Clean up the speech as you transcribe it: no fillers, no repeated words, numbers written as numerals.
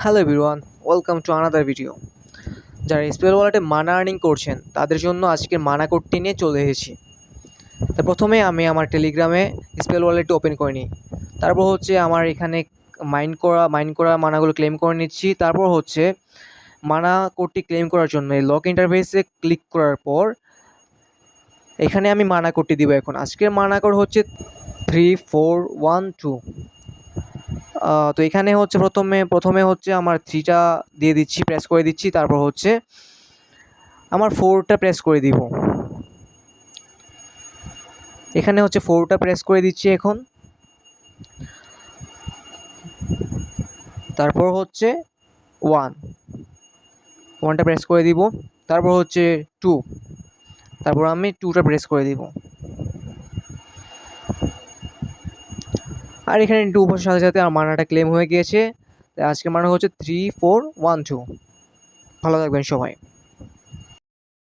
Hello everyone, welcome to another video. যারা spell ওয়ালেটে মানা আর্নিং করছেন তাদের জন্য আজকের মানা কোডটি নিয়ে চলে এসেছি। তো প্রথমে আমি আমার টেলিগ্রামে স্পেল ওয়ালেটটি ওপেন করে নিই। তারপর হচ্ছে আমার এখানে মাইন করা মানাগুলো ক্লেম করে নিচ্ছি। তারপর হচ্ছে মানা কোডটি ক্লেম করার জন্য এই লক ইন্টারফেসে ক্লিক করার পর এখানে আমি মানা কোডটি দিব। এখন আজকের মানা কোড হচ্ছে 3412। তো এখানে হচ্ছে প্রথমে হচ্ছে আমার 3টা দিয়ে দিচ্ছি, প্রেস করে দিচ্ছি। তারপর হচ্ছে আমার 4টা প্রেস করে দিব। এখানে হচ্ছে 4টা প্রেস করে দিচ্ছি এখন। তারপর হচ্ছে 1টা প্রেস করে দিব। তারপর হচ্ছে 2, তারপর আমি 2টা প্রেস করে দিব। আর এখানে 2 বসার সাথে সাথে আমার মানাটা ক্লেম হয়ে গিয়েছে। আজকের মানা হচ্ছে 3412। ভালো থাকবেন সবাই।